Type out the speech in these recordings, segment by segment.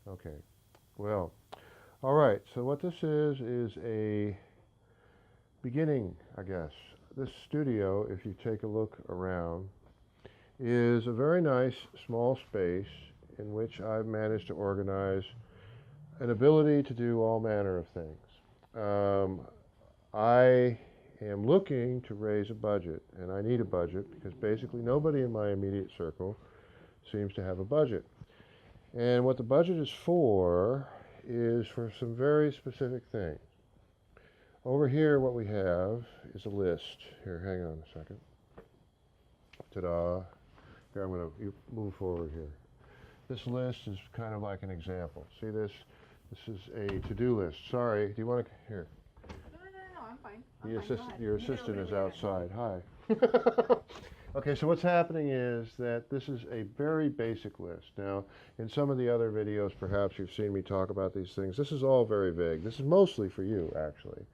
Okay. Well, all right. So what this is a beginning, I guess. This studio, if you take a look around, is a very nice small space in which I've managed to organize an ability to do all manner of things. I am looking to raise a budget, and I need a budget because basically nobody in my immediate circle seems to have a budget. And what the budget is for some very specific things. Over here, what we have is a list. Here, hang on a second. Ta-da. Here, I'm going to move forward here. This list is kind of like an example. See this? This is a to-do list. Sorry, do you want to, here. No, I'm fine. Your assistant is outside. Hi. Okay, so what's happening is that this is a very basic list. Now, in some of the other videos, perhaps you've seen me talk about these things. This is all very vague. This is mostly for you, actually.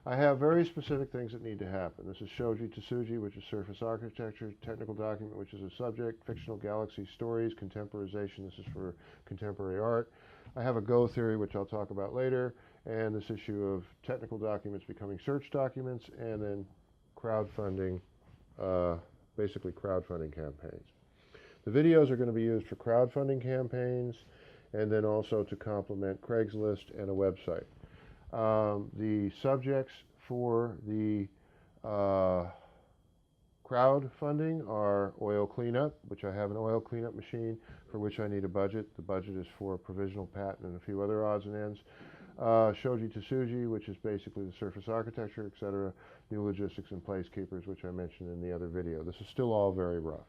I have very specific things that need to happen. This is Shoji Tsuji, which is surface architecture, technical document, which is a subject, fictional galaxy stories, contemporization, this is for contemporary art. I have a Go theory, which I'll talk about later, and this issue of technical documents becoming search documents, and then crowdfunding, basically crowdfunding campaigns. The videos are going to be used for crowdfunding campaigns, and then also to complement Craigslist and a website. The subjects for the crowdfunding are oil cleanup, which I have an oil cleanup machine for which I need a budget. The budget is for a provisional patent and a few other odds and ends. Shoji Tsuji, which is basically the surface architecture, etc. New logistics and placekeepers, which I mentioned in the other video. This is still all very rough.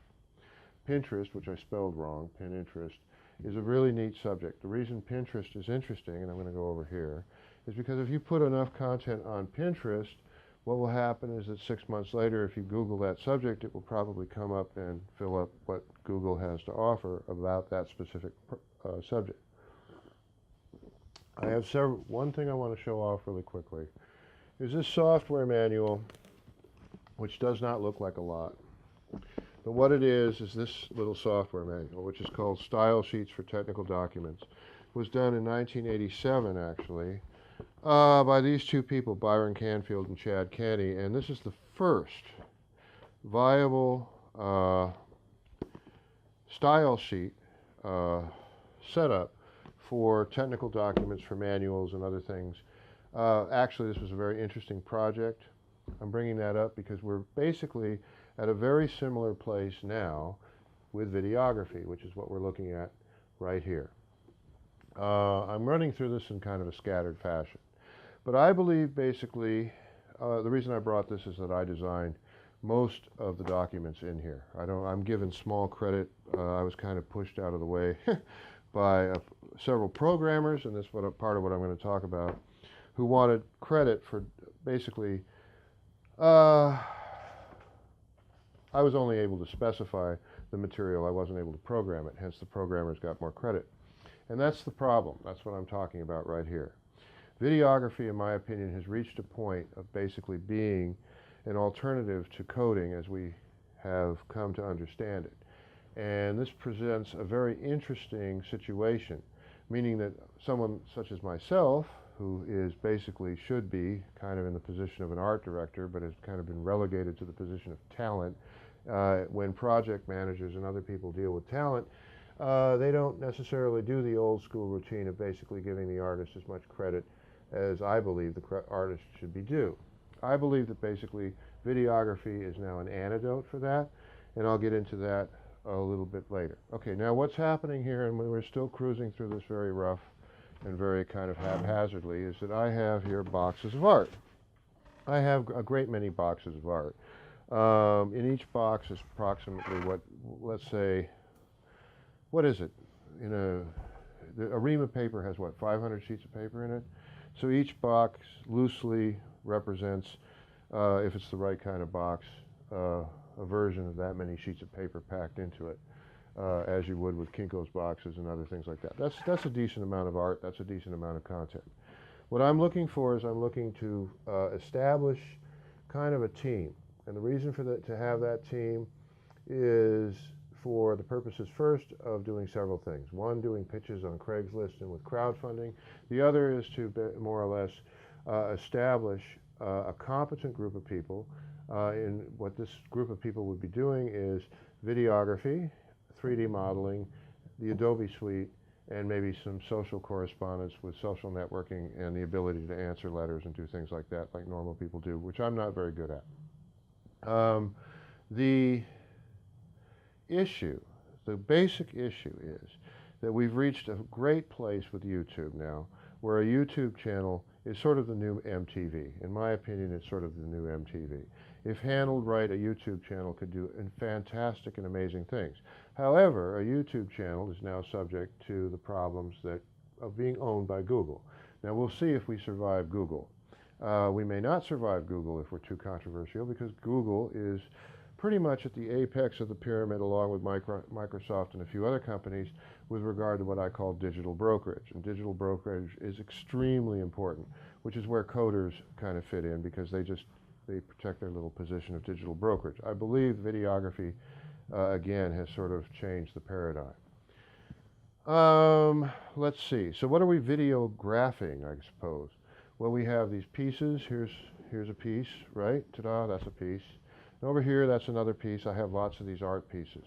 Pinterest, which I spelled wrong, Pinterest, is a really neat subject. The reason Pinterest is interesting, and I'm going to go over here, is because if you put enough content on Pinterest, what will happen is that 6 months later, if you Google that subject, it will probably come up and fill up what Google has to offer about that specific subject. I have one thing I want to show off really quickly is this software manual, which does not look like a lot. But what it is this little software manual, which is called Style Sheets for Technical Documents. It was done in 1987, actually, by these two people, Byron Canfield and Chad Canny, and this is the first viable style sheet setup for technical documents, for manuals and other things. Actually, this was a very interesting project. I'm bringing that up because we're basically at a very similar place now with videography, which is what we're looking at right here. I'm running through this in kind of a scattered fashion. But I believe basically, the reason I brought this is that I designed most of the documents in here. I'm given small credit. I was kind of pushed out of the way by several programmers, and this is part of what I'm going to talk about, who wanted credit for basically, I was only able to specify the material. I wasn't able to program it, hence the programmers got more credit. And that's the problem. That's what I'm talking about right here. Videography, in my opinion, has reached a point of basically being an alternative to coding as we have come to understand it. And this presents a very interesting situation, meaning that someone such as myself, who is basically should be kind of in the position of an art director, but has kind of been relegated to the position of talent, when project managers and other people deal with talent, they don't necessarily do the old school routine of basically giving the artist as much credit as I believe the artist should be due. I believe that basically videography is now an antidote for that, and I'll get into that a little bit later. Okay, now what's happening here, and we're still cruising through this very rough and very kind of haphazardly, is that I have here boxes of art. I have a great many boxes of art. In each box is approximately let's say, what is it? The Arima paper has what, 500 sheets of paper in it? So each box loosely represents, if it's the right kind of box, a version of that many sheets of paper packed into it, as you would with Kinko's boxes and other things like that. That's a decent amount of art. That's a decent amount of content. What I'm looking for is I'm looking to establish kind of a team. And the reason for to have that team is for the purposes first of doing several things. One, doing pitches on Craigslist and with crowdfunding. The other is to more or less establish a competent group of people. In what this group of people would be doing is videography, 3D modeling, the Adobe suite, and maybe some social correspondence with social networking and the ability to answer letters and do things like that like normal people do, which I'm not very good at. The issue, the basic issue is that we've reached a great place with YouTube now where a YouTube channel is sort of the new MTV. In my opinion, it's sort of the new MTV. If handled right, a YouTube channel could do fantastic and amazing things. However, a YouTube channel is now subject to the problems of being owned by Google. Now we'll see if we survive Google. We may not survive Google if we're too controversial, because Google is pretty much at the apex of the pyramid along with Microsoft and a few other companies with regard to what I call digital brokerage. And digital brokerage is extremely important, which is where coders kind of fit in, because they protect their little position of digital brokerage. I believe videography, again, has sort of changed the paradigm. Let's see. So what are we videographing, I suppose? Well, we have these pieces. Here's a piece, right? Ta-da, that's a piece. And over here, that's another piece. I have lots of these art pieces.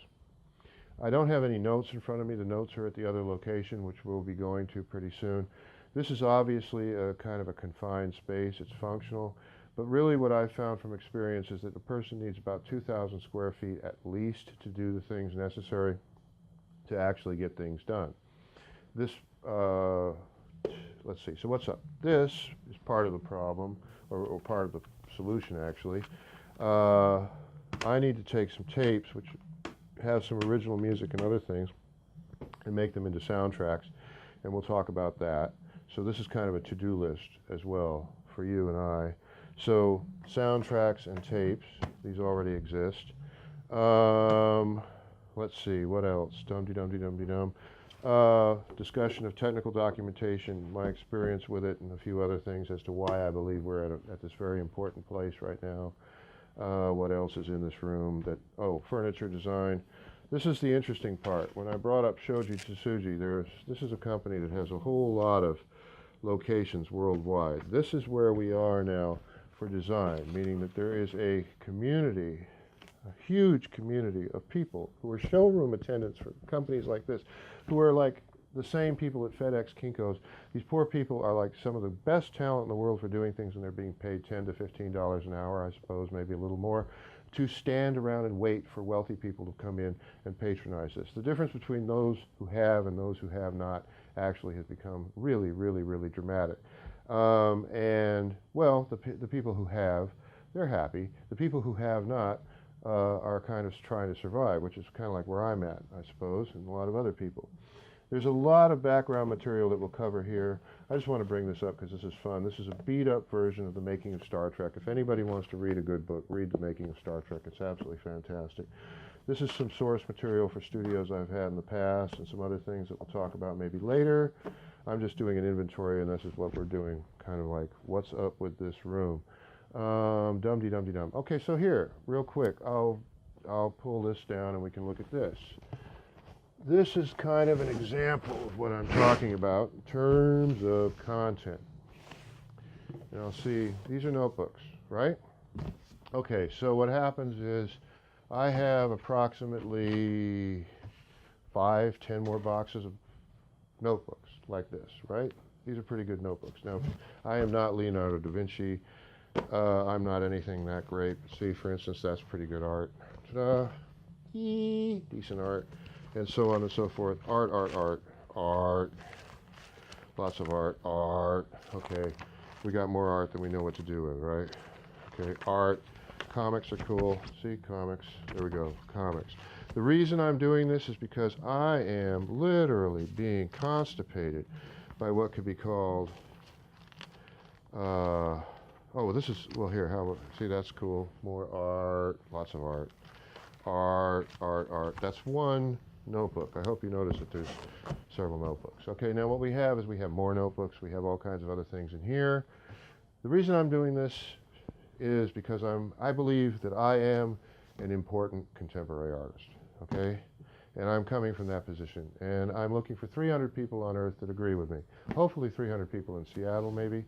I don't have any notes in front of me. The notes are at the other location, which we'll be going to pretty soon. This is obviously a kind of a confined space. It's functional. But really what I've found from experience is that a person needs about 2,000 square feet at least to do the things necessary to actually get things done. This, let's see, so what's up? This is part of the problem, or part of the solution actually. I need to take some tapes which have some original music and other things and make them into soundtracks, and we'll talk about that. So this is kind of a to-do list as well for you and I. So soundtracks and tapes, these already exist. Let's see, what else? Dum-de-dum-de-dum-de-dum. Discussion of technical documentation, my experience with it, and a few other things as to why I believe we're at this very important place right now. What else is in this room? Furniture design. This is the interesting part. When I brought up Shoji Tsuji, this is a company that has a whole lot of locations worldwide. This is where we are now for design, meaning that there is a community, a huge community of people who are showroom attendants for companies like this, who are like the same people at FedEx, Kinko's. These poor people are like some of the best talent in the world for doing things, and they're being paid $10 to $15 an hour, I suppose, maybe a little more, to stand around and wait for wealthy people to come in and patronize this. The difference between those who have and those who have not actually has become really, really, really dramatic. And, well, the people who have, they're happy. The people who have not are kind of trying to survive, which is kind of like where I'm at, I suppose, and a lot of other people. There's a lot of background material that we'll cover here. I just want to bring this up because this is fun. This is a beat-up version of The Making of Star Trek. If anybody wants to read a good book, read The Making of Star Trek. It's absolutely fantastic. This is some source material for studios I've had in the past and some other things that we'll talk about maybe later. I'm just doing an inventory, and this is what we're doing, kind of like what's up with this room. Dum-de-dum-de-dum. Okay, so here, real quick, I'll pull this down and we can look at this. This is kind of an example of what I'm talking about in terms of content. And I'll see, these are notebooks, right? Okay, so what happens is I have approximately 5-10 more boxes of notebooks like this, right? These are pretty good notebooks. Now, I am not Leonardo da Vinci. I'm not anything that great. But see, for instance, that's pretty good art. Ta-da! Decent art. And so on and so forth. Art, art, art, art. Lots of art, art. Okay, we got more art than we know what to do with, right? Okay, art. Comics are cool. See, comics. There we go, comics. The reason I'm doing this is because I am literally being constipated by what could be called, this is, well, here, see, that's cool. More art, lots of art. Art, art, art. That's one notebook. I hope you notice that there's several notebooks. Okay, now what we have is we have more notebooks. We have all kinds of other things in here. The reason I'm doing this is because I believe that I am an important contemporary artist, okay? And I'm coming from that position. And I'm looking for 300 people on Earth that agree with me. Hopefully 300 people in Seattle, maybe.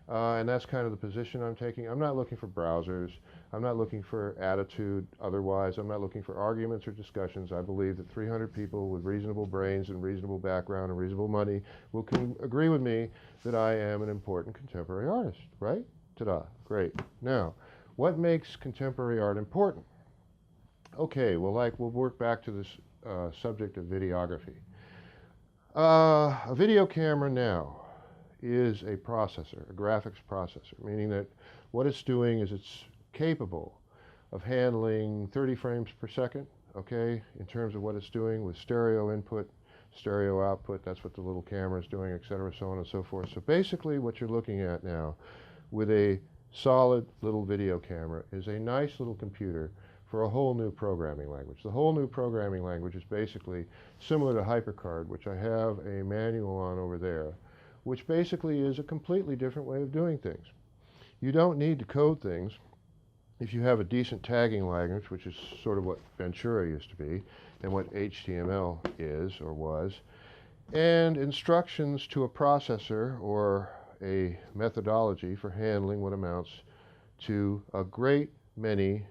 And that's kind of the position I'm taking. I'm not looking for browsers. I'm not looking for attitude otherwise. I'm not looking for arguments or discussions. I believe that 300 people with reasonable brains and reasonable background and reasonable money will agree with me that I am an important contemporary artist, right? Ta-da, great. Now, what makes contemporary art important? Okay, well, we'll work back to this subject of videography. A video camera now is a processor, a graphics processor, meaning that what it's doing is it's capable of handling 30 frames per second, okay, in terms of what it's doing with stereo input, stereo output, that's what the little camera is doing, et cetera, so on and so forth. So basically what you're looking at now with a solid little video camera is a nice little computer for a whole new programming language. The whole new programming language is basically similar to HyperCard, which I have a manual on over there, which basically is a completely different way of doing things. You don't need to code things if you have a decent tagging language, which is sort of what Ventura used to be, and what HTML is or was, and instructions to a processor or a methodology for handling what amounts to a great many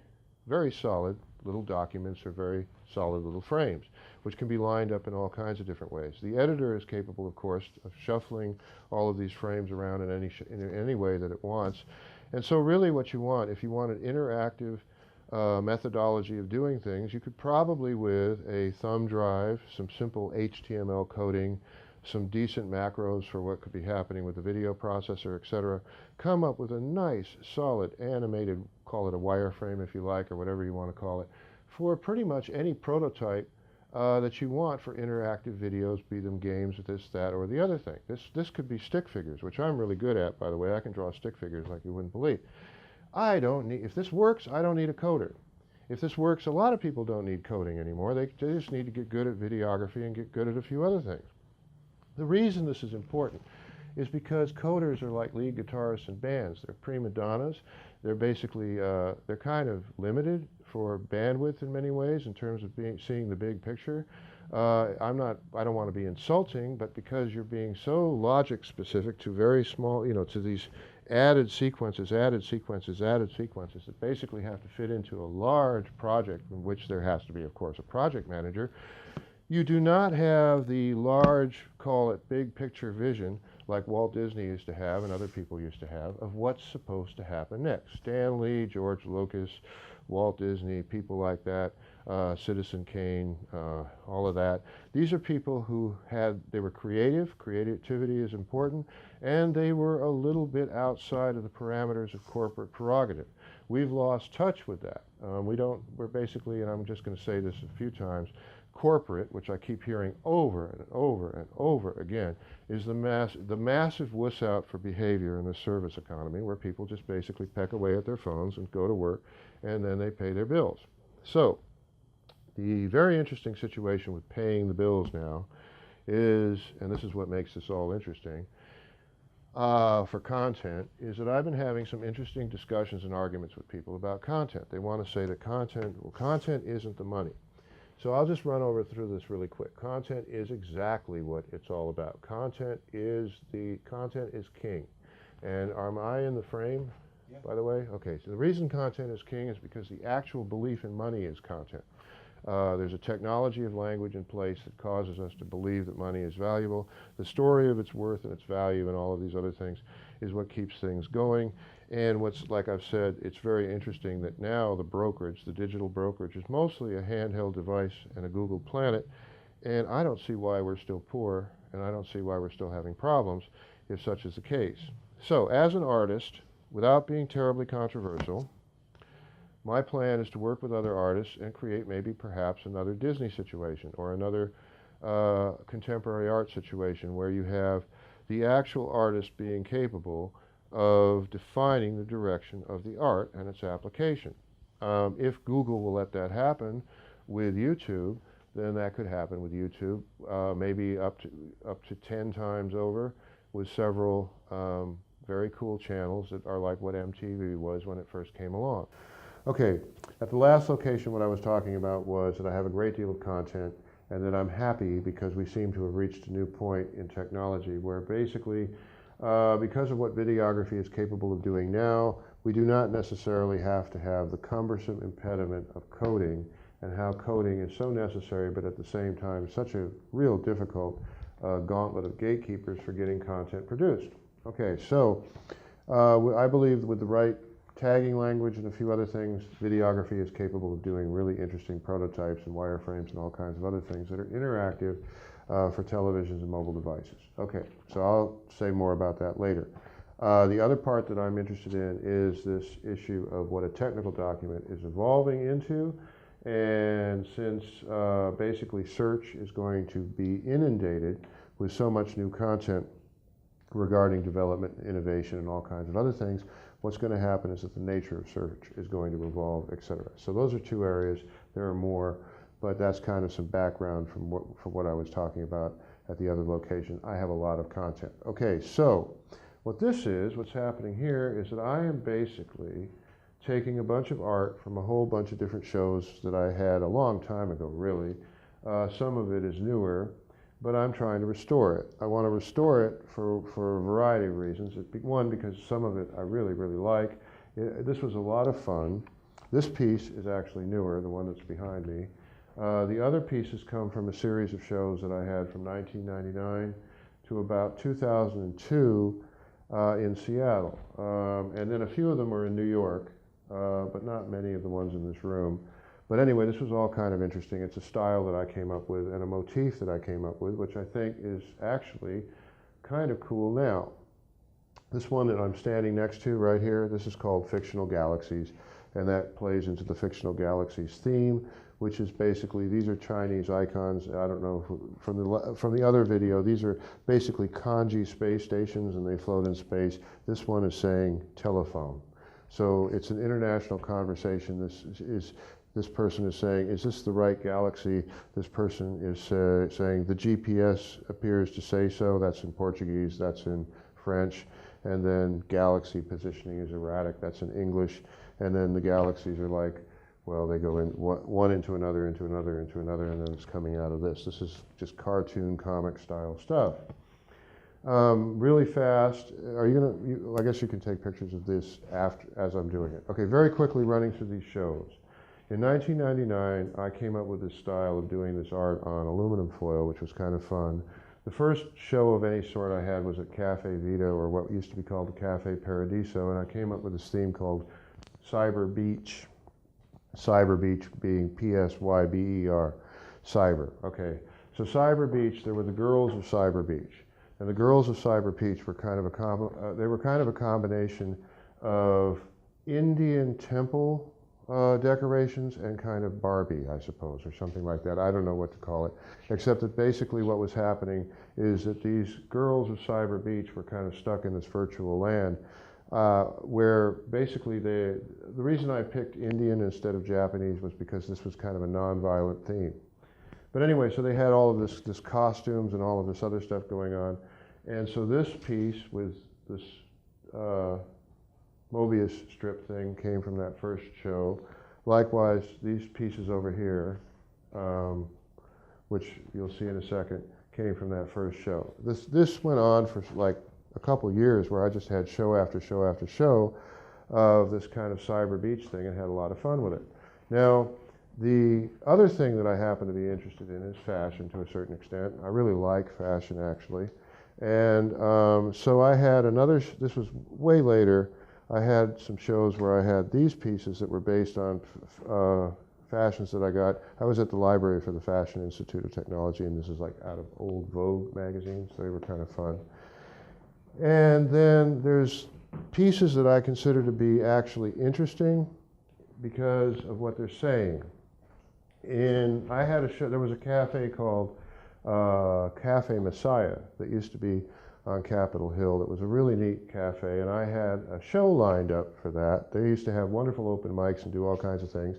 very solid little documents or very solid little frames, which can be lined up in all kinds of different ways. The editor is capable, of course, of shuffling all of these frames around in any way that it wants. And so really what you want, if you want an interactive methodology of doing things, you could probably, with a thumb drive, some simple HTML coding, some decent macros for what could be happening with the video processor, etc., come up with a nice, solid, animated, call it a wireframe if you like, or whatever you want to call it, for pretty much any prototype that you want for interactive videos, be them games, this, that, or the other thing. This could be stick figures, which I'm really good at, by the way. I can draw stick figures like you wouldn't believe. If this works, I don't need a coder. If this works, a lot of people don't need coding anymore. They just need to get good at videography and get good at a few other things. The reason this is important is because coders are like lead guitarists in bands. They're prima donnas. They're basically, they're kind of limited for bandwidth in many ways in terms of seeing the big picture. I don't want to be insulting, but because you're being so logic specific to very small, to these added sequences that basically have to fit into a large project in which there has to be, of course, a project manager. You do not have the large, call it big picture vision like Walt Disney used to have and other people used to have of what's supposed to happen next. Stan Lee, George Lucas, Walt Disney, people like that, Citizen Kane, all of that. These are people who they were creative, creativity is important, and they were a little bit outside of the parameters of corporate prerogative. We've lost touch with that. We're basically, and I'm just going to say this a few times, corporate, which I keep hearing over and over and over again, is the massive wuss out for behavior in the service economy, where people just basically peck away at their phones and go to work, and then they pay their bills. So, the very interesting situation with paying the bills now is, and this is what makes this all interesting, for content, is that I've been having some interesting discussions and arguments with people about content. They want to say that content isn't the money. So I'll just run through this really quick. Content is exactly what it's all about. Content is king. And am I in the frame, yeah, by the way? Okay, so the reason content is king is because the actual belief in money is content. There's a technology of language in place that causes us to believe that money is valuable. The story of its worth and its value and all of these other things is what keeps things going. And like I've said, it's very interesting that now the digital brokerage, is mostly a handheld device and a Google Planet. And I don't see why we're still poor, and I don't see why we're still having problems if such is the case. So as an artist, without being terribly controversial, my plan is to work with other artists and create maybe perhaps another Disney situation or another contemporary art situation where you have the actual artist being capable of defining the direction of the art and its application. If Google will let that happen with YouTube, then that could happen with YouTube, maybe up to 10 times over, with several very cool channels that are like what MTV was when it first came along. Okay, at the last location, what I was talking about was that I have a great deal of content, and that I'm happy because we seem to have reached a new point in technology where basically, because of what videography is capable of doing now, we do not necessarily have to have the cumbersome impediment of coding, and how coding is so necessary, but at the same time such a real difficult gauntlet of gatekeepers for getting content produced. Okay, so I believe with the right tagging language and a few other things, videography is capable of doing really interesting prototypes and wireframes and all kinds of other things that are interactive for televisions and mobile devices. Okay, so I'll say more about that later. The other part that I'm interested in is this issue of what a technical document is evolving into, and since basically search is going to be inundated with so much new content regarding development, innovation, and all kinds of other things, what's going to happen is that the nature of search is going to evolve, etc. So those are two areas. There are more, but that's kind of some background from what I was talking about at the other location. I have a lot of content. Okay, so what this is, what's happening here, is that I am basically taking a bunch of art from a whole bunch of different shows that I had a long time ago, really. Some of it is newer, but I'm trying to restore it. I want to restore it for a variety of reasons. One, because some of it I really, really like. This was a lot of fun. This piece is actually newer, the one that's behind me. The other pieces come from a series of shows that I had from 1999 to about 2002 in Seattle. And then a few of them were in New York, but not many of the ones in this room. But anyway, this was all kind of interesting. It's a style that I came up with and a motif that I came up with, which I think is actually kind of cool now. This one that I'm standing next to right here, this is called Fictional Galaxies, and that plays into the Fictional Galaxies theme, which is basically, these are Chinese icons. I don't know, from the other video, these are basically kanji space stations, and they float in space. This one is saying telephone. So it's an international conversation. This person is saying, is this the right galaxy? This person is saying, the GPS appears to say so. That's in Portuguese, that's in French. And then galaxy positioning is erratic, that's in English. And then the galaxies are like, well, they go in one into another, into another, into another, and then it's coming out of this. This is just cartoon, comic style stuff. Really fast. Are you gonna? I guess you can take pictures of this as I'm doing it. Okay, very quickly running through these shows. In 1999, I came up with this style of doing this art on aluminum foil, which was kind of fun. The first show of any sort I had was at Cafe Vito, or what used to be called the Cafe Paradiso, and I came up with this theme called Cyber Beach. Cyber Beach being P-S-Y-B-E-R, cyber. Okay, so Cyber Beach, there were the girls of Cyber Beach. And the girls of Cyber Beach were kind of a combination of Indian temple decorations and kind of Barbie, I suppose, or something like that. I don't know what to call it, except that basically what was happening is that these girls of Cyber Beach were kind of stuck in this virtual land where basically the reason I picked Indian instead of Japanese was because this was kind of a non-violent theme. But anyway, so they had all of this costumes and all of this other stuff going on. And so this piece with this Mobius strip thing came from that first show. Likewise, these pieces over here, which you'll see in a second, came from that first show. This went on for like a couple years where I just had show after show after show of this kind of Cyber Beach thing and had a lot of fun with it. Now, the other thing that I happen to be interested in is fashion to a certain extent. I really like fashion, actually. And so I had this was way later, I had some shows where I had these pieces that were based on fashions that I got. I was at the library for the Fashion Institute of Technology, and this is like out of old Vogue magazines. They were kind of fun. And then there's pieces that I consider to be actually interesting because of what they're saying. I had a show, there was a cafe called Cafe Messiah that used to be on Capitol Hill. That was a really neat cafe, and I had a show lined up for that. They used to have wonderful open mics and do all kinds of things.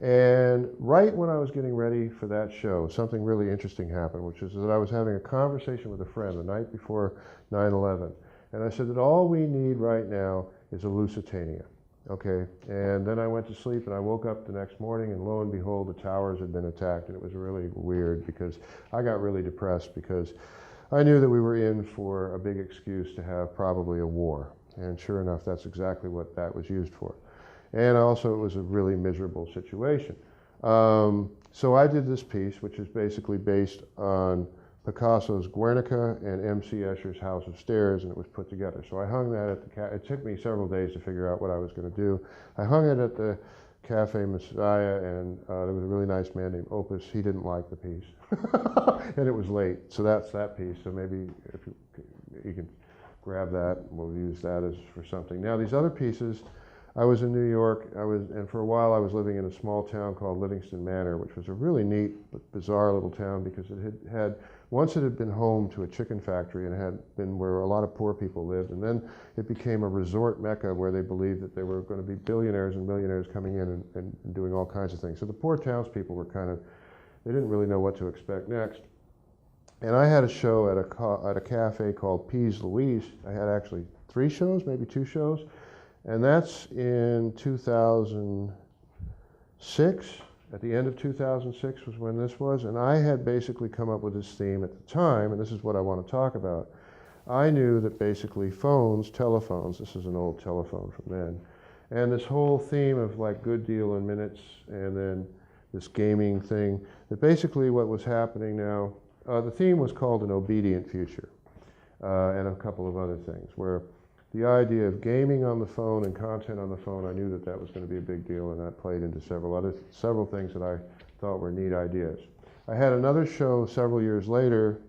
And right when I was getting ready for that show, something really interesting happened, which is that I was having a conversation with a friend the night before 9/11. And I said that all we need right now is a Lusitania. Okay, and then I went to sleep and I woke up the next morning and lo and behold the towers had been attacked, and it was really weird because I got really depressed because I knew that we were in for a big excuse to have probably a war, and sure enough that's exactly what that was used for. And also it was a really miserable situation. So I did this piece, which is basically based on Picasso's Guernica and M.C. Escher's House of Stairs, and it was put together. So I hung that at the it took me several days to figure out what I was going to do. I hung it at the Cafe Messiah, and there was a really nice man named Opus. He didn't like the piece, and it was late. So that's that piece. So maybe if you can grab that, we'll use that as for something. Now these other pieces, I was in New York, and for a while I was living in a small town called Livingston Manor, which was a really neat but bizarre little town because it had once it had been home to a chicken factory and had been where a lot of poor people lived, and then it became a resort mecca where they believed that there were going to be billionaires and millionaires coming in and doing all kinds of things. So the poor townspeople were they didn't really know what to expect next. And I had a show at a cafe called Pease Louise. I had actually 3 shows, maybe 2 shows. And that's in 2006. At the end of 2006 was when this was. And I had basically come up with this theme at the time, and this is what I want to talk about. I knew that basically telephones, this is an old telephone from then, and this whole theme of like good deal in minutes and then this gaming thing, that basically what was happening now, the theme was called An Obedient Future, and a couple of other things, where the idea of gaming on the phone and content on the phone, I knew that that was going to be a big deal, and that played into several things that I thought were neat ideas. I had another show several years later.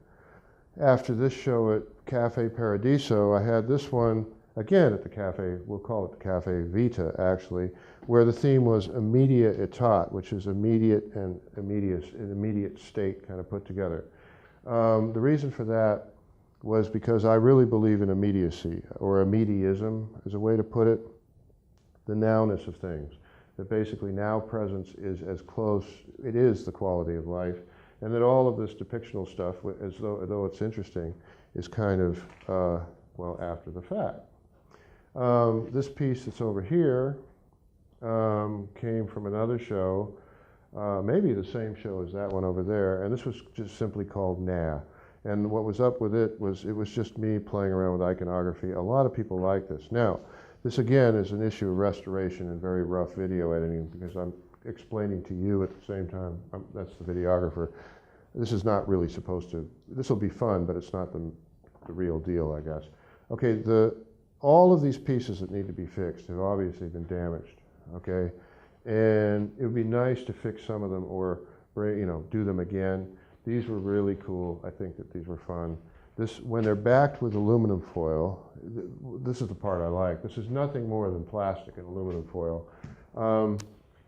After this show at Cafe Paradiso, I had this one again at the cafe. We'll call it the Cafe Vita, actually, where the theme was immediate etat, which is immediate and immediate state kind of put together. The reason for that was because I really believe in immediacy, or immediism is a way to put it, the nowness of things. That basically now presence is as close, it is the quality of life, and that all of this depictional stuff, though it's interesting, is kind of, well, after the fact. This piece that's over here came from another show, maybe the same show as that one over there, and this was just simply called Nah. And what was up with it was just me playing around with iconography. A lot of people like this. Now, this again is an issue of restoration and very rough video editing because I'm explaining to you at the same time, that's the videographer. This is not really supposed to, this will be fun, but it's not the real deal, I guess. Okay, all of these pieces that need to be fixed have obviously been damaged, okay? And it would be nice to fix some of them or, do them again. These were really cool. I think that these were fun. When they're backed with aluminum foil, this is the part I like. This is nothing more than plastic and aluminum foil.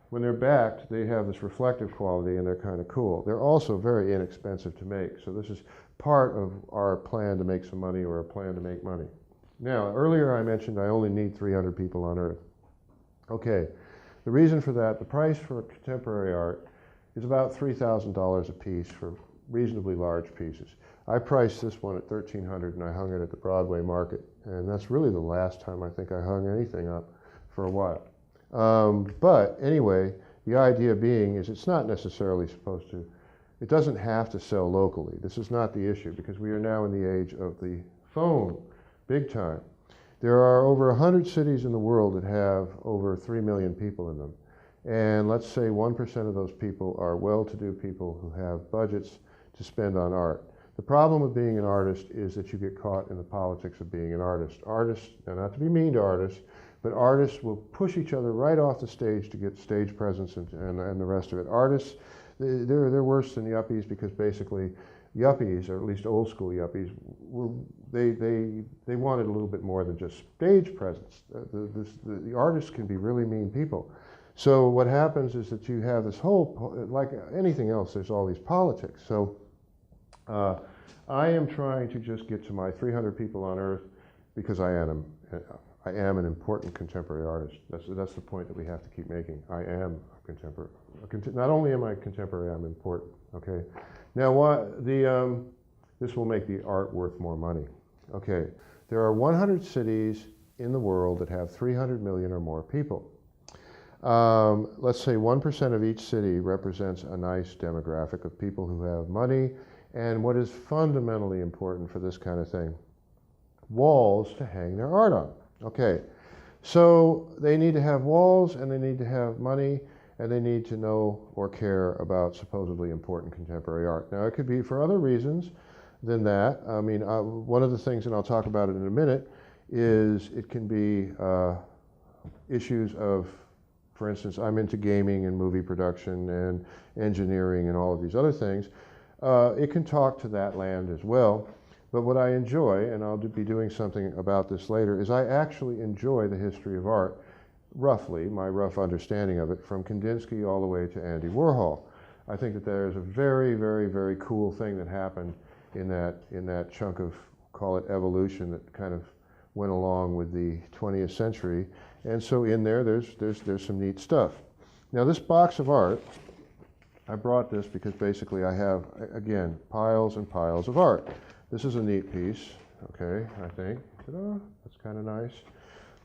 When they're backed, they have this reflective quality and they're kind of cool. They're also very inexpensive to make. So this is part of our plan to make some money or a plan to make money. Now, earlier I mentioned I only need 300 people on Earth. Okay, the reason for that, the price for contemporary art is about $3,000 a piece for reasonably large pieces. I priced this one at $1,300 and I hung it at the Broadway Market. And that's really the last time I think I hung anything up for a while. But anyway, the idea being is it's not necessarily supposed to, it doesn't have to sell locally. This is not the issue because we are now in the age of the phone, big time. There are over 100 cities in the world that have over 3 million people in them. And let's say 1% of those people are well-to-do people who have budgets to spend on art. The problem with being an artist is that you get caught in the politics of being an artist. Artists, and not to be mean to artists, but artists will push each other right off the stage to get stage presence and the rest of it. Artists, they're worse than yuppies because basically yuppies, or at least old school yuppies, they wanted a little bit more than just stage presence. The artists can be really mean people. So what happens is that you have this whole, like anything else, there's all these politics. So I am trying to just get to my 300 people on Earth because I am an important contemporary artist. That's the point that we have to keep making. I am a contemporary. Not only am I contemporary, I'm important. Okay. Now, this will make the art worth more money. Okay. There are 100 cities in the world that have 300 million or more people. Let's say 1% of each city represents a nice demographic of people who have money, and what is fundamentally important for this kind of thing, walls to hang their art on. Okay, so they need to have walls, and they need to have money, and they need to know or care about supposedly important contemporary art. Now, it could be for other reasons than that. I mean, one of the things, and I'll talk about it in a minute, is it can be issues of, for instance, I'm into gaming and movie production and engineering and all of these other things. It can talk to that land as well. But what I enjoy, and I'll be doing something about this later, is I actually enjoy the history of art, roughly, my rough understanding of it, from Kandinsky all the way to Andy Warhol. I think that there's a very, very, very cool thing that happened in that chunk of, call it evolution, that kind of went along with the 20th century. And so in there, there's some neat stuff. Now, this box of art, I brought this because basically I have, again, piles and piles of art. This is a neat piece, okay, I think. Ta-da, that's kind of nice.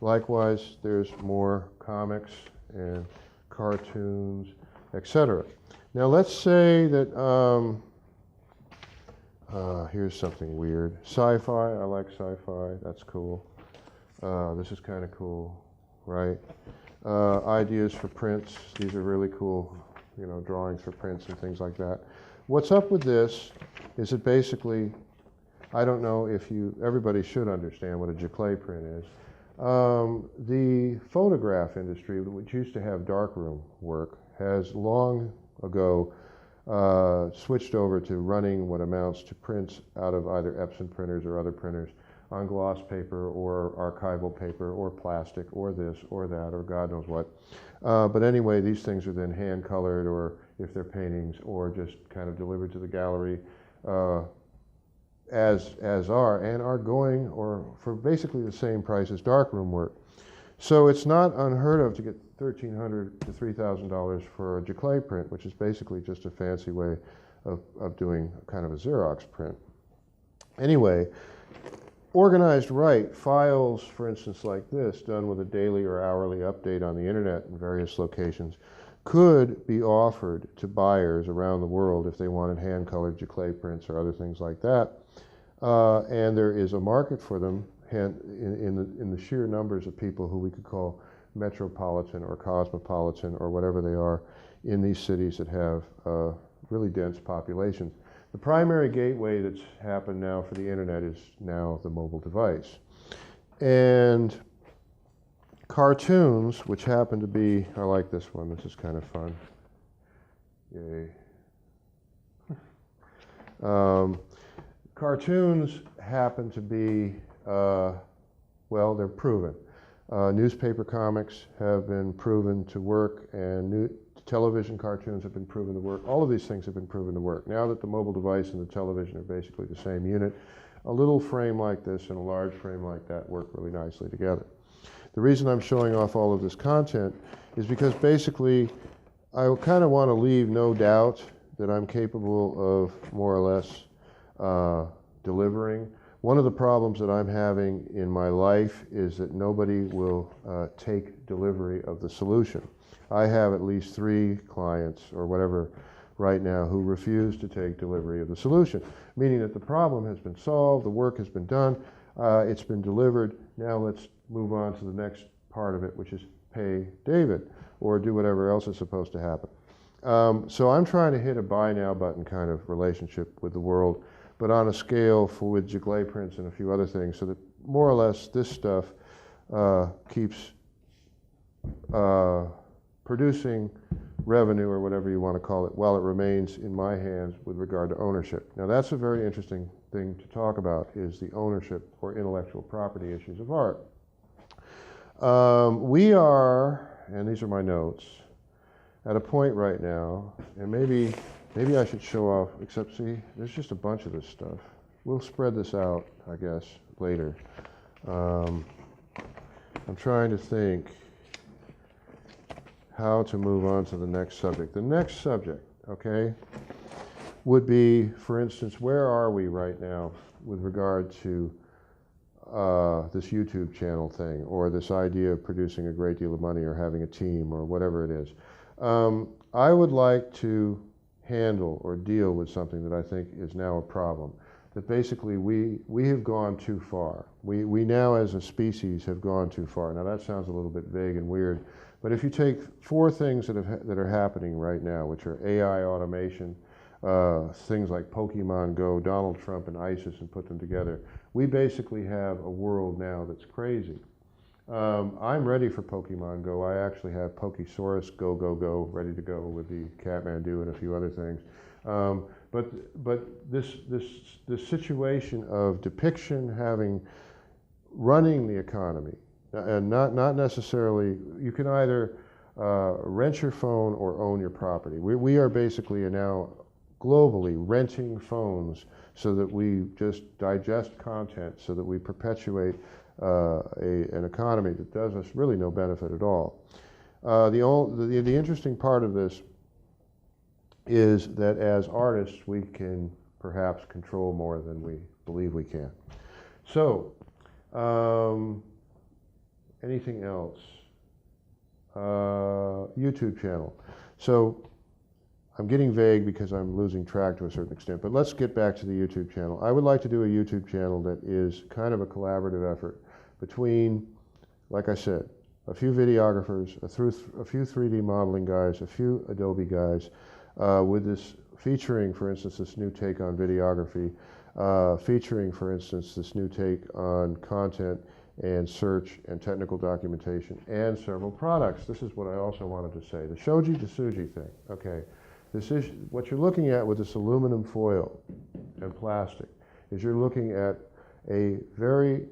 Likewise, there's more comics and cartoons, etc. Now, let's say that, here's something weird. Sci-fi, I like sci-fi, that's cool. This is kind of cool, right? Ideas for prints, these are really cool, you know, drawings for prints and things like that. What's up with this is that basically, I don't know if everybody should understand what a giclée print is. The photograph industry, which used to have darkroom work, has long ago switched over to running what amounts to prints out of either Epson printers or other printers on gloss paper or archival paper or plastic or this or that or God knows what. But anyway, these things are then hand colored, or if they're paintings, or just kind of delivered to the gallery as are going, or for basically the same price as darkroom work. So it's not unheard of to get $1,300 to $3,000 for a giclée print, which is basically just a fancy way of doing kind of a Xerox print. Anyway, organized right, files, for instance, like this, done with a daily or hourly update on the internet in various locations, could be offered to buyers around the world if they wanted hand-colored giclée prints or other things like that. And there is a market for them in the sheer numbers of people who we could call metropolitan or cosmopolitan or whatever they are in these cities that have really dense populations. The primary gateway that's happened now for the internet is now the mobile device. And cartoons, which happen to be, I like this one, this is kind of fun. Yay. Cartoons happen to be, well, they're proven. Newspaper comics have been proven to work, and television cartoons have been proven to work. All of these things have been proven to work. Now that the mobile device and the television are basically the same unit, a little frame like this and a large frame like that work really nicely together. The reason I'm showing off all of this content is because basically I kind of want to leave no doubt that I'm capable of more or less delivering. One of the problems that I'm having in my life is that nobody will take delivery of the solution. I have at least 3 clients or whatever right now who refuse to take delivery of the solution, meaning that the problem has been solved, the work has been done, it's been delivered, now let's move on to the next part of it, which is pay David or do whatever else is supposed to happen. So I'm trying to hit a buy now button kind of relationship with the world, but on a scale with giclée prints and a few other things, so that more or less this stuff keeps producing revenue or whatever you want to call it while it remains in my hands with regard to ownership. Now that's a very interesting thing to talk about, is the ownership or intellectual property issues of art. We are, and these are my notes, at a point right now, and maybe I should show off, except see, there's just a bunch of this stuff. We'll spread this out, I guess, later. I'm trying to think how to move on to the next subject. The next subject, okay, would be, for instance, where are we right now with regard to this YouTube channel thing, or this idea of producing a great deal of money, or having a team, or whatever it is. I would like to handle or deal with something that I think is now a problem. That basically we have gone too far. We now as a species have gone too far. Now that sounds a little bit vague and weird, but if you take four things that are happening right now, which are AI automation, things like Pokemon Go, Donald Trump and ISIS, and put them together, we basically have a world now that's crazy. I'm ready for Pokemon Go. I actually have Pokesaurus Go Go Go ready to go with the Kathmandu and a few other things. But this situation of depiction running the economy, and not necessarily, you can either rent your phone or own your property. We are basically now globally renting phones so that we just digest content, so that we perpetuate an economy that does us really no benefit at all. The interesting part of this is that as artists we can perhaps control more than we believe we can. So, anything else? YouTube channel. So, I'm getting vague because I'm losing track to a certain extent, but let's get back to the YouTube channel. I would like to do a YouTube channel that is kind of a collaborative effort between, like I said, a few videographers, a few 3D modeling guys, a few Adobe guys, with this featuring, for instance, this new take on videography, featuring, for instance, this new take on content and search and technical documentation, and several products. This is what I also wanted to say. The Shoji Tsuji thing, okay. This is what you're looking at with this aluminum foil and plastic, is you're looking at a very,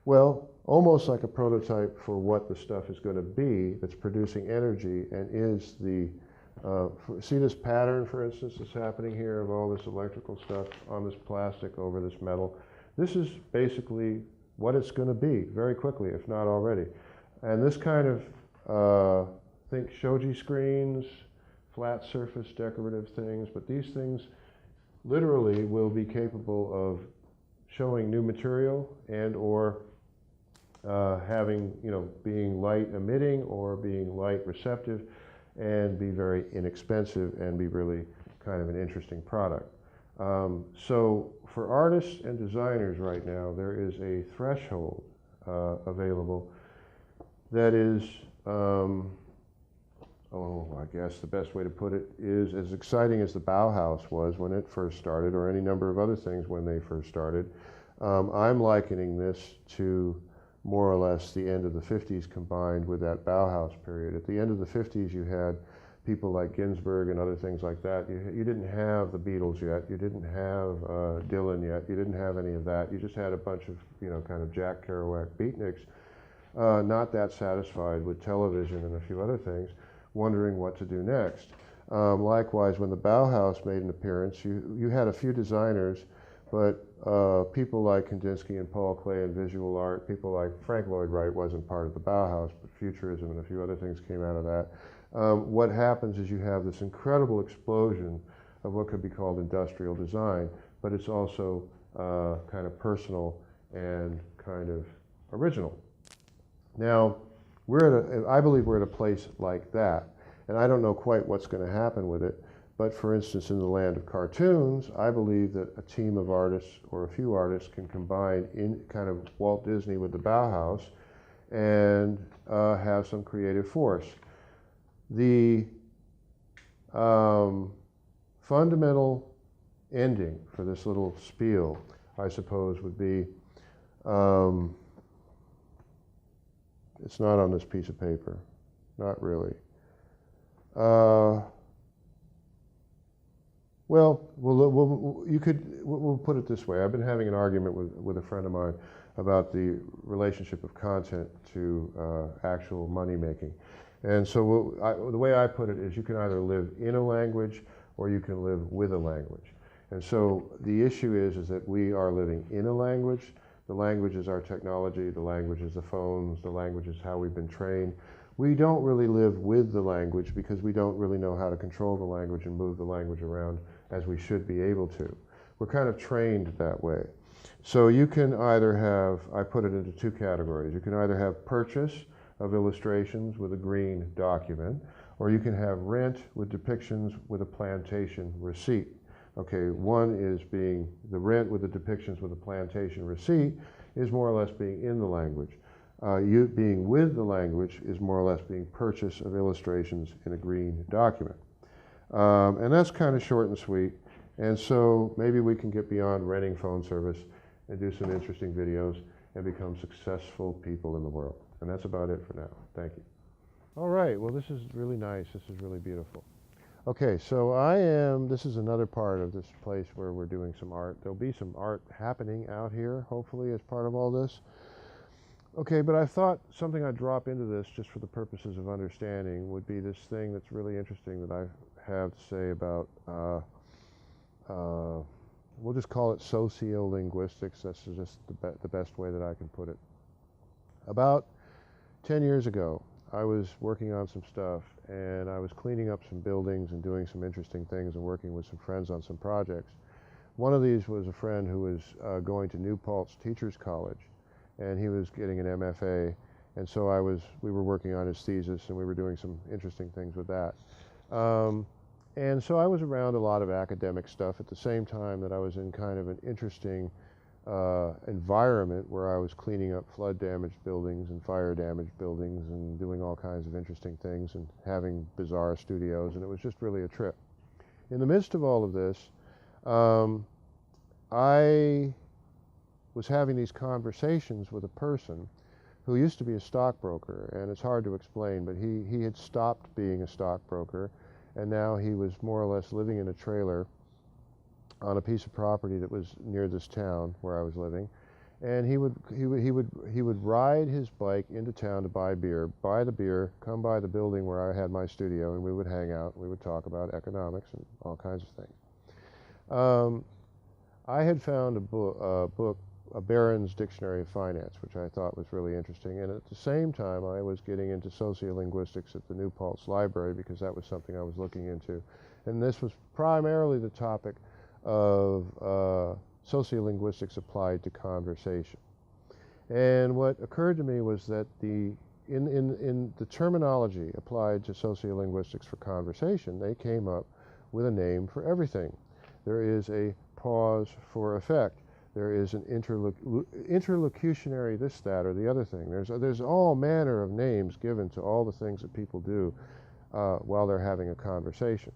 well, almost like a prototype for what the stuff is going to be that's producing energy and is the, see this pattern, for instance, that's happening here of all this electrical stuff on this plastic over this metal. This is basically what it's going to be very quickly, if not already. And this kind of, think shoji screens, flat surface decorative things, but these things literally will be capable of showing new material and or having, being light emitting or being light receptive, and be very inexpensive and be really kind of an interesting product. So for artists and designers right now, there is a threshold available that is, I guess the best way to put it is as exciting as the Bauhaus was when it first started, or any number of other things when they first started. I'm likening this to more or less the end of the 50s combined with that Bauhaus period. At the end of the 50s, you had people like Ginsberg and other things like that. You didn't have the Beatles yet. You didn't have Dylan yet. You didn't have any of that. You just had a bunch of, kind of Jack Kerouac beatniks, not that satisfied with television and a few other things, wondering what to do next. Likewise, when the Bauhaus made an appearance, you had a few designers, but people like Kandinsky and Paul Klee and visual art, people like Frank Lloyd Wright wasn't part of the Bauhaus, but Futurism and a few other things came out of that. What happens is you have this incredible explosion of what could be called industrial design, but it's also kind of personal and kind of original. Now, I believe we're at a place like that, and I don't know quite what's going to happen with it, but for instance, in the land of cartoons, I believe that a team of artists or a few artists can combine in kind of Walt Disney with the Bauhaus and have some creative force. The fundamental ending for this little spiel, I suppose, would be, it's not on this piece of paper, not really. Well, we'll put it this way. I've been having an argument with a friend of mine about the relationship of content to actual money making. And so the way I put it is you can either live in a language or you can live with a language. And so the issue is that we are living in a language. The language is our technology, the language is the phones, the language is how we've been trained. We don't really live with the language because we don't really know how to control the language and move the language around as we should be able to. We're kind of trained that way. So you can either have, I put it into two categories. You can either have purchase of illustrations with a green document, or you can have rent with depictions with a plantation receipt. Okay, one is being the rent with the depictions with a plantation receipt is more or less being in the language. You being with the language is more or less being purchase of illustrations in a green document. And that's kind of short and sweet. And so maybe we can get beyond renting phone service and do some interesting videos and become successful people in the world. And that's about it for now. Thank you. All right, well, this is really nice. This is really beautiful. Okay, so this is another part of this place where we're doing some art. There'll be some art happening out here, hopefully, as part of all this. Okay, but I thought something I'd drop into this just for the purposes of understanding would be this thing that's really interesting that I have to say about, we'll just call it sociolinguistics. That's just the best way that I can put it. About 10 years ago, I was working on some stuff, and I was cleaning up some buildings and doing some interesting things and working with some friends on some projects. One of these was a friend who was going to New Paltz Teachers College, and he was getting an MFA, and so we were working on his thesis, and we were doing some interesting things with that. And so I was around a lot of academic stuff at the same time that I was in kind of an interesting environment where I was cleaning up flood-damaged buildings and fire-damaged buildings and doing all kinds of interesting things and having bizarre studios, and it was just really a trip. In the midst of all of this, I was having these conversations with a person who used to be a stockbroker, and it's hard to explain, but he had stopped being a stockbroker, and now he was more or less living in a trailer on a piece of property that was near this town where I was living, and he would ride his bike into town to buy beer, buy the beer, come by the building where I had my studio, and we would hang out, and we would talk about economics and all kinds of things. I had found a book, a Barron's Dictionary of Finance, which I thought was really interesting, and at the same time I was getting into sociolinguistics at the New Paltz Library because that was something I was looking into, and this was primarily the topic of sociolinguistics applied to conversation. And what occurred to me was that in the terminology applied to sociolinguistics for conversation, they came up with a name for everything. There is a pause for effect. There is an interlocutionary this, that, or the other thing. There's all manner of names given to all the things that people do while they're having a conversation.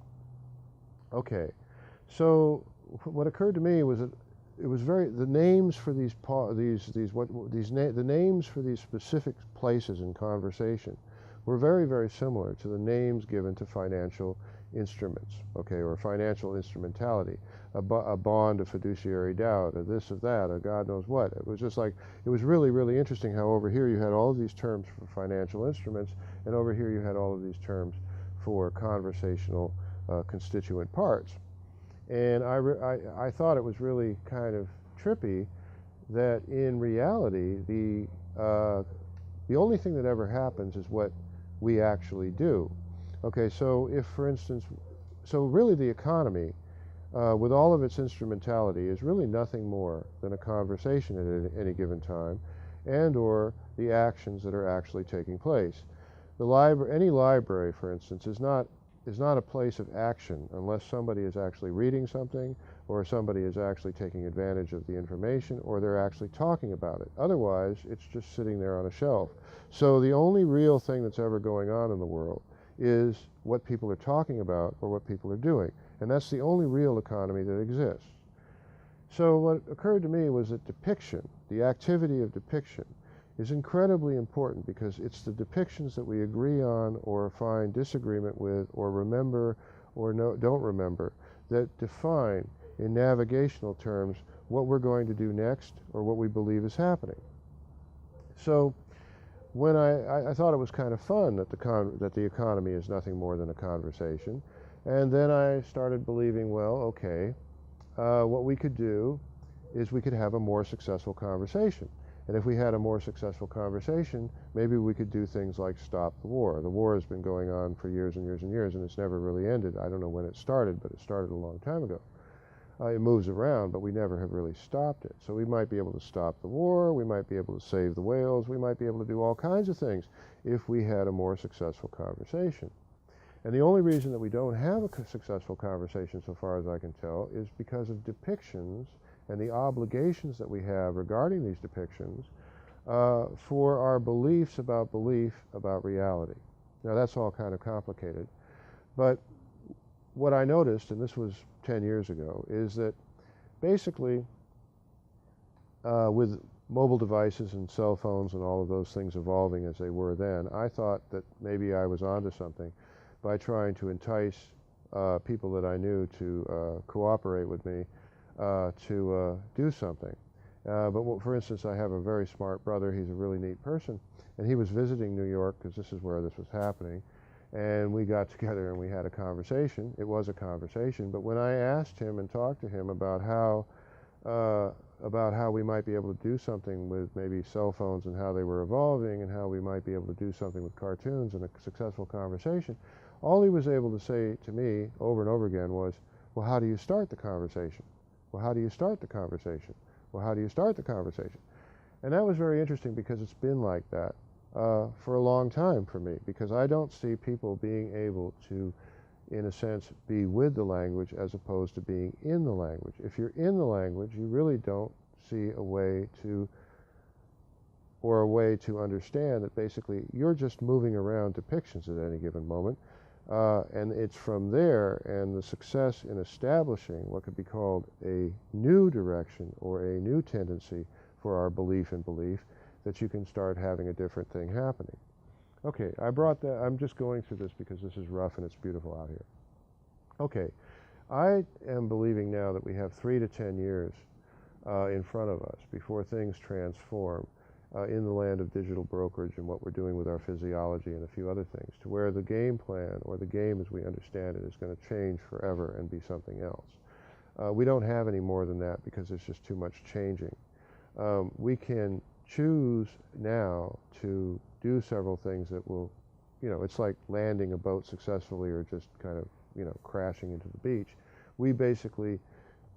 Okay, so what occurred to me was that it was the names for the names for these specific places in conversation were very, very similar to the names given to financial instruments, okay, or financial instrumentality, a bond, a fiduciary doubt, a this, or that, a God knows what. It was just like, it was really, really interesting how over here you had all of these terms for financial instruments, and over here you had all of these terms for conversational constituent parts. And I thought it was really kind of trippy that in reality the only thing that ever happens is what we actually do. Okay, so if, for instance, so really the economy, with all of its instrumentality, is really nothing more than a conversation at any given time, and or the actions that are actually taking place. Any library, for instance, is not a place of action unless somebody is actually reading something, or somebody is actually taking advantage of the information, or they're actually talking about it. Otherwise, it's just sitting there on a shelf. So the only real thing that's ever going on in the world is what people are talking about or what people are doing. And that's the only real economy that exists. So what occurred to me was that depiction, the activity of depiction, is incredibly important because it's the depictions that we agree on or find disagreement with or remember or don't remember that define in navigational terms what we're going to do next or what we believe is happening. So when I thought it was kind of fun that the economy is nothing more than a conversation, and then I started believing, well, okay, what we could do is we could have a more successful conversation. And if we had a more successful conversation, maybe we could do things like stop the war. The war has been going on for years and years and years, and it's never really ended. I don't know when it started, but it started a long time ago. It moves around, but we never have really stopped it. So we might be able to stop the war, we might be able to save the whales, we might be able to do all kinds of things if we had a more successful conversation. And the only reason that we don't have a successful conversation, so far as I can tell, is because of depictions and the obligations that we have regarding these depictions for our belief about reality. Now that's all kind of complicated, but what I noticed, and this was 10 years ago, is that basically with mobile devices and cell phones and all of those things evolving as they were then, I thought that maybe I was onto something by trying to entice people that I knew to cooperate with me to do something. For instance, I have a very smart brother. He's a really neat person, and he was visiting New York because this is where this was happening. And we got together and we had a conversation. It was a conversation, but when I asked him and talked to him about how we might be able to do something with maybe cell phones and how they were evolving and how we might be able to do something with cartoons and a successful conversation, all he was able to say to me over and over again was, well, how do you start the conversation? Well, how do you start the conversation? Well, how do you start the conversation? And that was very interesting because it's been like that for a long time for me, because I don't see people being able to, in a sense, be with the language as opposed to being in the language. If you're in the language, you really don't see a way to understand that basically you're just moving around depictions at any given moment. And it's from there and the success in establishing what could be called a new direction or a new tendency for our belief in belief that you can start having a different thing happening. Okay, I brought that. I'm just going through this because this is rough and it's beautiful out here. Okay, I am believing now that we have 3 to 10 years in front of us before things transform in the land of digital brokerage and what we're doing with our physiology and a few other things, to where the game plan or the game as we understand it is going to change forever and be something else. We don't have any more than that because there's just too much changing. We can choose now to do several things that will, it's like landing a boat successfully or just kind of, crashing into the beach. We basically,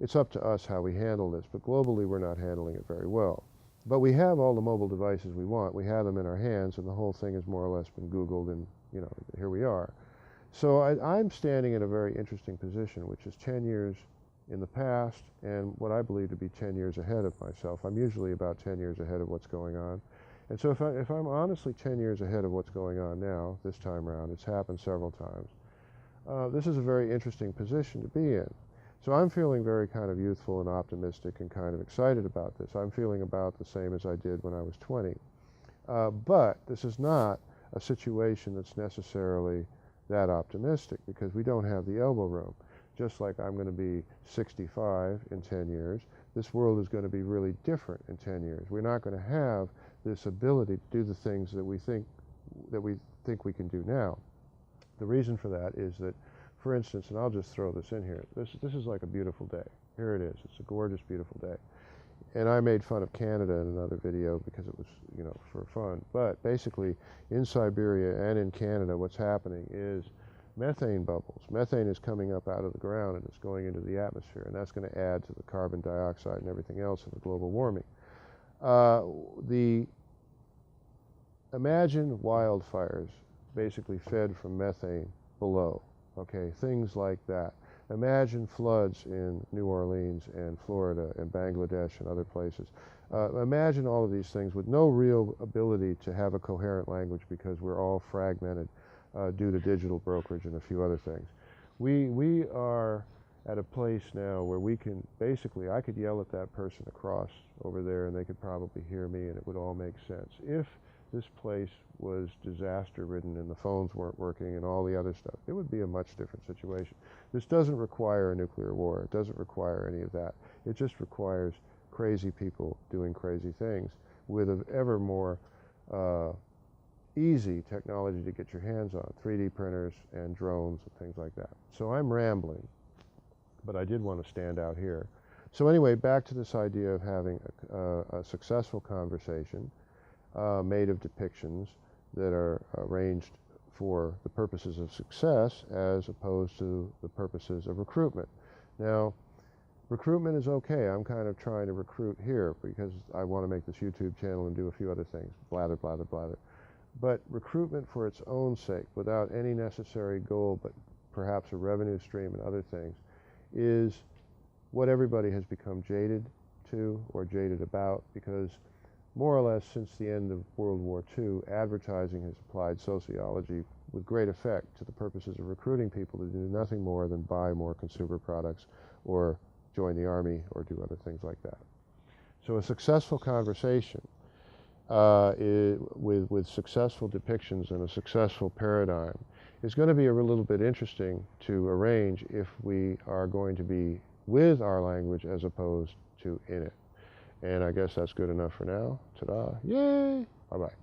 it's up to us how we handle this, but globally we're not handling it very well. But we have all the mobile devices we want. We have them in our hands, and the whole thing has more or less been Googled, and, here we are. So I'm standing in a very interesting position, which is 10 years in the past and what I believe to be 10 years ahead of myself. I'm usually about 10 years ahead of what's going on. And so if I'm honestly 10 years ahead of what's going on now, this time around, it's happened several times, this is a very interesting position to be in. So I'm feeling very kind of youthful and optimistic and kind of excited about this. I'm feeling about the same as I did when I was 20. But this is not a situation that's necessarily that optimistic because we don't have the elbow room. Just like I'm going to be 65 in 10 years, this world is going to be really different in 10 years. We're not going to have this ability to do the things that we think we can do now. The reason for that is that, for instance, and I'll just throw this in here, this is like a beautiful day. Here it is. It's a gorgeous, beautiful day. And I made fun of Canada in another video because it was, for fun. But basically, in Siberia and in Canada, what's happening is methane bubbles. Methane is coming up out of the ground and it's going into the atmosphere, and that's going to add to the carbon dioxide and everything else in the global warming. Imagine wildfires basically fed from methane below, okay, things like that. Imagine floods in New Orleans and Florida and Bangladesh and other places. Imagine all of these things with no real ability to have a coherent language because we're all fragmented due to digital brokerage and a few other things. We are at a place now where we can basically, I could yell at that person across over there and they could probably hear me and it would all make sense. If this place was disaster ridden and the phones weren't working and all the other stuff, it would be a much different situation. This doesn't require a nuclear war. It doesn't require any of that. It just requires crazy people doing crazy things with an ever more easy technology to get your hands on, 3D printers and drones and things like that. So I'm rambling, but I did want to stand out here. So anyway, back to this idea of having a successful conversation made of depictions that are arranged for the purposes of success as opposed to the purposes of recruitment. Now, Recruitment is okay. I'm kind of trying to recruit here because I want to make this YouTube channel and do a few other things. Blather, blather, blather. But recruitment for its own sake, without any necessary goal, but perhaps a revenue stream and other things, is what everybody has become jaded to or jaded about, because more or less since the end of World War II, advertising has applied sociology with great effect to the purposes of recruiting people to do nothing more than buy more consumer products or join the army or do other things like that. So a successful conversation with successful depictions and a successful paradigm is going to be a little bit interesting to arrange if we are going to be with our language as opposed to in it. And I guess that's good enough for now. Ta-da. Yay! Bye-bye.